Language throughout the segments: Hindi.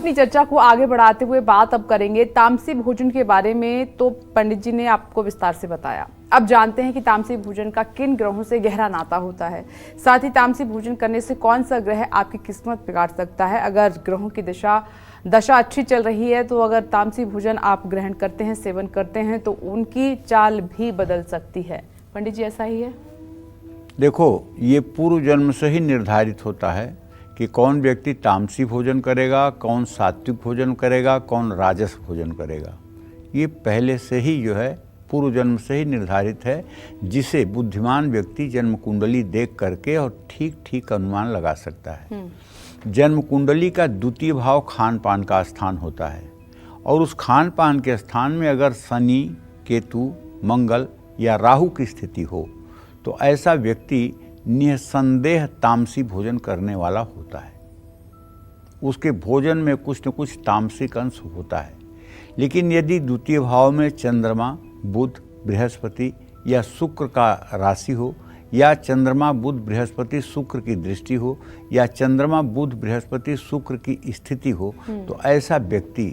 अपनी चर्चा को आगे बढ़ाते हुए बात अब करेंगे तामसी भोजन के बारे में। तो पंडित जी ने आपको विस्तार से बताया। अब जानते हैं कि तामसी भोजन का किन ग्रहों से गहरा नाता होता है, साथ ही तामसी भोजन करने से कौन सा ग्रह आपकी किस्मत बिगाड़ सकता है। अगर ग्रहों की दशा अच्छी चल रही है तो अगर तामसी भोजन आप ग्रहण करते हैं, सेवन करते हैं, तो उनकी चाल भी बदल सकती है। पंडित जी, ऐसा ही है? देखो, ये पूर्व जन्म से ही निर्धारित होता है कि कौन व्यक्ति तामसी भोजन करेगा, कौन सात्विक भोजन करेगा, कौन राजस भोजन करेगा। ये पहले से ही जो है पूर्व जन्म से ही निर्धारित है, जिसे बुद्धिमान व्यक्ति जन्म कुंडली देख करके और ठीक ठीक अनुमान लगा सकता है। जन्म कुंडली का द्वितीय भाव खान पान का स्थान होता है, और उस खान पान के स्थान में अगर शनि, केतु, मंगल या राहु की स्थिति हो तो ऐसा व्यक्ति निसंदेह तामसी भोजन करने वाला होता है। उसके भोजन में कुछ न कुछ तामसिक अंश होता है। लेकिन यदि द्वितीय भाव में चंद्रमा, बुध, बृहस्पति या शुक्र का राशि हो, या चंद्रमा, बुध, बृहस्पति, शुक्र की दृष्टि हो, या चंद्रमा, बुध, बृहस्पति, शुक्र की स्थिति हो, तो ऐसा व्यक्ति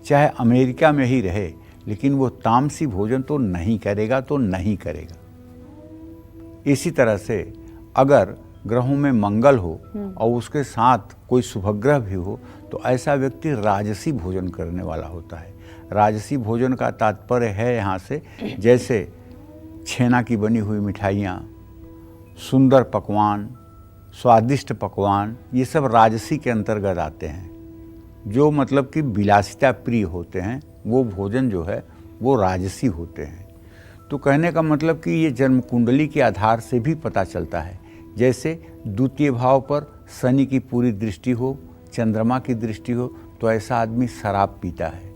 चाहे अमेरिका में ही रहे लेकिन वो तामसी भोजन तो नहीं करेगा, तो नहीं करेगा। इसी तरह से अगर ग्रहों में मंगल हो और उसके साथ कोई शुभग्रह भी हो तो ऐसा व्यक्ति राजसी भोजन करने वाला होता है। राजसी भोजन का तात्पर्य है यहाँ से, जैसे छेना की बनी हुई मिठाइयाँ, सुंदर पकवान, स्वादिष्ट पकवान, ये सब राजसी के अंतर्गत आते हैं। जो मतलब कि विलासिता प्रिय होते हैं, वो भोजन जो है वो राजसी होते हैं। तो कहने का मतलब कि ये जन्म कुंडली के आधार से भी पता चलता है। जैसे द्वितीय भाव पर शनि की पूरी दृष्टि हो, चंद्रमा की दृष्टि हो, तो ऐसा आदमी शराब पीता है।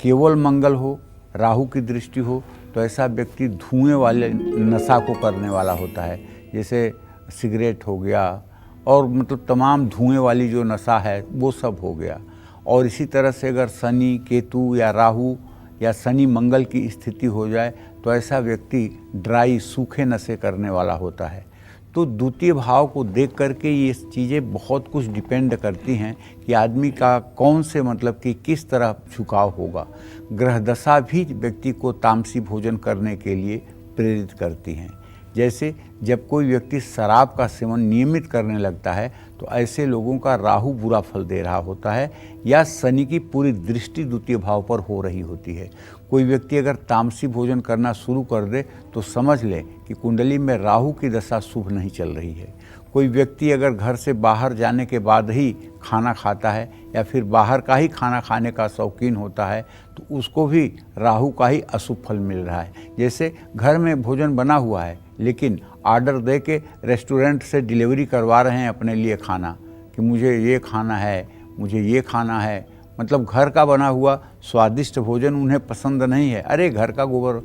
केवल मंगल हो, राहु की दृष्टि हो, तो ऐसा व्यक्ति धुएं वाले नशा को करने वाला होता है। जैसे सिगरेट हो गया और मतलब तमाम धुएं वाली जो नशा है वो सब हो गया। और इसी तरह से अगर शनि, केतु या राहु या शनि, मंगल की स्थिति हो जाए तो ऐसा व्यक्ति ड्राई, सूखे नशे करने वाला होता है। तो द्वितीय भाव को देख करके ये चीज़ें बहुत कुछ डिपेंड करती हैं कि आदमी का कौन से मतलब कि किस तरह झुकाव होगा। ग्रह दशा भी व्यक्ति को तामसी भोजन करने के लिए प्रेरित करती हैं। जैसे जब कोई व्यक्ति शराब का सेवन नियमित करने लगता है तो ऐसे लोगों का राहु बुरा फल दे रहा होता है, या शनि की पूरी दृष्टि द्वितीय भाव पर हो रही होती है। कोई व्यक्ति अगर तामसी भोजन करना शुरू कर दे तो समझ ले कि कुंडली में राहु की दशा शुभ नहीं चल रही है। कोई व्यक्ति अगर घर से बाहर जाने के बाद ही खाना खाता है या फिर बाहर का ही खाना खाने का शौकीन होता है तो उसको भी राहु का ही अशुभ फल मिल रहा है। जैसे घर में भोजन बना हुआ है लेकिन ऑर्डर दे के रेस्टोरेंट से डिलीवरी करवा रहे हैं अपने लिए खाना कि मुझे ये खाना है, मुझे ये खाना है, मतलब घर का बना हुआ स्वादिष्ट भोजन उन्हें पसंद नहीं है। अरे घर का गोबर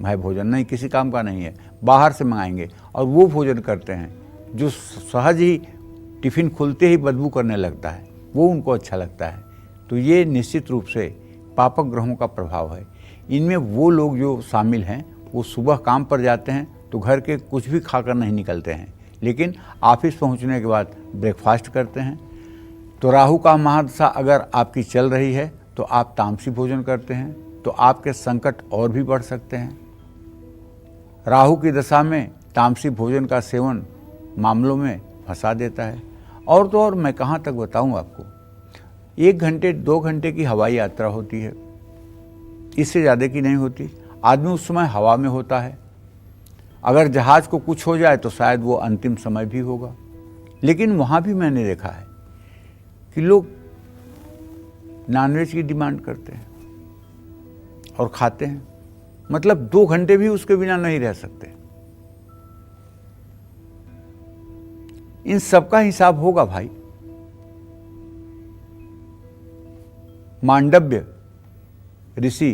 है भोजन, नहीं किसी काम का नहीं है, बाहर से मंगाएंगे और वो भोजन करते हैं जो सहज ही टिफ़िन खुलते ही बदबू करने लगता है, वो उनको अच्छा लगता है। तो ये निश्चित रूप से पापक ग्रहों का प्रभाव है। इनमें वो लोग जो शामिल हैं वो सुबह काम पर जाते हैं तो घर के कुछ भी खाकर नहीं निकलते हैं, लेकिन ऑफिस पहुंचने के बाद ब्रेकफास्ट करते हैं। तो राहु का महादशा अगर आपकी चल रही है तो आप तामसी भोजन करते हैं तो आपके संकट और भी बढ़ सकते हैं। राहु की दशा में तामसी भोजन का सेवन मामलों में फंसा देता है। और तो और मैं कहाँ तक बताऊँ आपको, 1 घंटे 2 घंटे की हवाई यात्रा होती है, इससे ज़्यादा की नहीं होती। आदमी उस समय हवा में होता है। अगर जहाज़ को कुछ हो जाए तो शायद वो अंतिम समय भी होगा। लेकिन वहाँ भी मैंने देखा है कि लोग नॉनवेज की डिमांड करते हैं और खाते हैं, मतलब 2 घंटे भी उसके बिना नहीं रह सकते। इन सब का हिसाब होगा भाई। मांडव्य ऋषि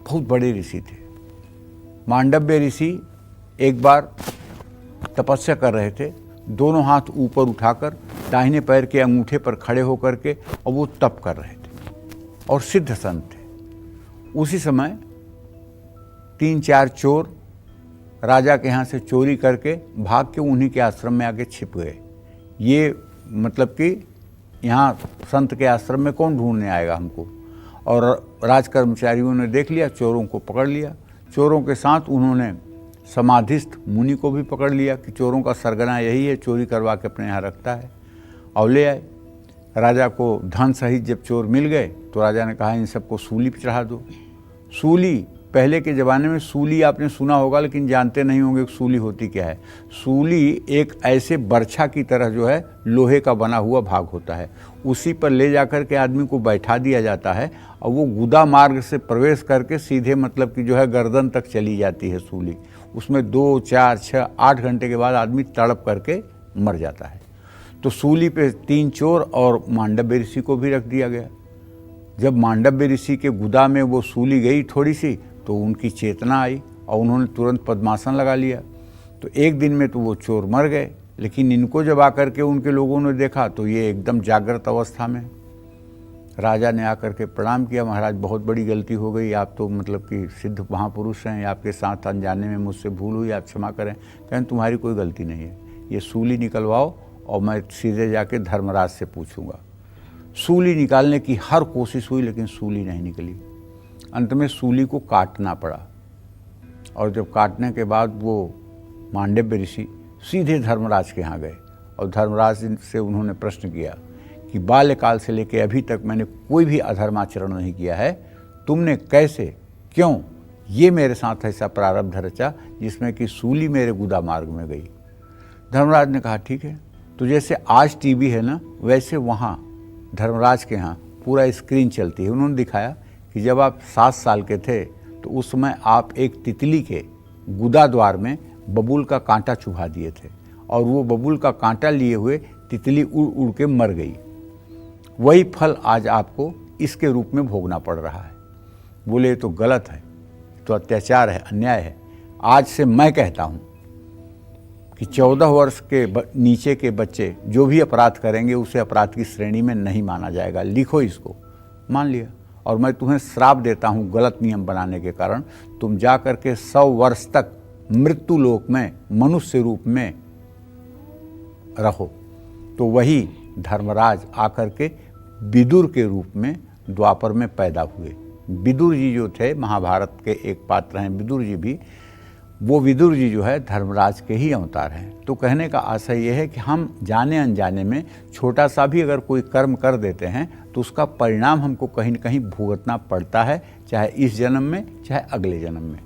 बहुत बड़े ऋषि थे। मांडव्य ऋषि एक बार तपस्या कर रहे थे, दोनों हाथ ऊपर उठाकर दाहिने पैर के अंगूठे पर खड़े होकर के, और वो तप कर रहे थे और सिद्ध संत थे। उसी समय 3-4 चोर राजा के यहाँ से चोरी करके भाग के उन्हीं के आश्रम में आके छिप गए। ये मतलब कि यहाँ संत के आश्रम में कौन ढूंढने आएगा हमको। और राज कर्मचारियों ने देख लिया, चोरों को पकड़ लिया। चोरों के साथ उन्होंने समाधिस्थ मुनि को भी पकड़ लिया कि चोरों का सरगना यही है, चोरी करवा के अपने यहाँ रखता है, और ले आए। राजा को धन सहित जब चोर मिल गए तो राजा ने कहा इन सबको सूली पर चढ़ा दो। सूली, पहले के ज़माने में सूली आपने सुना होगा लेकिन जानते नहीं होंगे सूली होती क्या है। सूली एक ऐसे बर्छा की तरह जो है लोहे का बना हुआ भाग होता है, उसी पर ले जाकर के आदमी को बैठा दिया जाता है और वो गुदा मार्ग से प्रवेश करके सीधे मतलब कि जो है गर्दन तक चली जाती है सूली। उसमें 2, 4, 6, 8 घंटे के बाद आदमी तड़प करके मर जाता है। तो सूली पे 3 चोर और मांडव्य ऋषि को भी रख दिया गया। जब मांडव्य ऋषि के गुदा में वो सूली गई थोड़ी सी तो उनकी चेतना आई और उन्होंने तुरंत पद्मासन लगा लिया। तो एक दिन में तो वो चोर मर गए, लेकिन इनको जब आकर के उनके लोगों ने देखा तो ये एकदम जागृत अवस्था में। राजा ने आकर के प्रणाम किया, महाराज बहुत बड़ी गलती हो गई, आप तो मतलब कि सिद्ध महापुरुष हैं, आपके साथ अनजाने में मुझसे भूल हुई, आप क्षमा करें। कहें तुम्हारी कोई गलती नहीं है, ये सूली निकलवाओ और मैं सीधे जाके धर्मराज से पूछूंगा। सूली निकालने की हर कोशिश हुई लेकिन सूली नहीं निकली। अंत में सूली को काटना पड़ा, और जब काटने के बाद वो मांडव्य ऋषि सीधे धर्मराज के यहाँ गए और धर्मराज से उन्होंने प्रश्न किया कि बाल्यकाल से लेकर अभी तक मैंने कोई भी अधर्माचरण नहीं किया है, तुमने कैसे, क्यों ये मेरे साथ ऐसा प्रारब्ध रचा जिसमें कि सूली मेरे गुदा मार्ग में गई। धर्मराज ने कहा ठीक है, तो जैसे आज टीवी है ना, वैसे वहाँ धर्मराज के यहाँ पूरा स्क्रीन चलती है। उन्होंने दिखाया कि जब आप 7 साल के थे तो उस समय आप एक तितली के गुदा द्वार में बबूल का कांटा चुभा दिए थे और वो बबूल का कांटा लिए हुए तितली उड़ उड़ के मर गई। वही फल आज आपको इसके रूप में भोगना पड़ रहा है। बोले ये तो गलत है, तो अत्याचार है, अन्याय है। आज से मैं कहता हूँ कि 14 वर्ष के नीचे के बच्चे जो भी अपराध करेंगे उसे अपराध की श्रेणी में नहीं माना जाएगा। लिखो इसको। मान लिया। और मैं तुम्हें श्राप देता हूँ गलत नियम बनाने के कारण, तुम जा कर के 100 वर्ष तक मृत्यु लोक में मनुष्य रूप में रहो। तो वही धर्मराज आकर के विदुर के रूप में द्वापर में पैदा हुए। विदुर जी जो थे, महाभारत के एक पात्र हैं विदुर जी भी, वो विदुर जी जो है धर्मराज के ही अवतार हैं। तो कहने का आशय ये है कि हम जाने अनजाने में छोटा सा भी अगर कोई कर्म कर देते हैं तो उसका परिणाम हमको कहीं न कहीं भुगतना पड़ता है, चाहे इस जन्म में चाहे अगले जन्म में।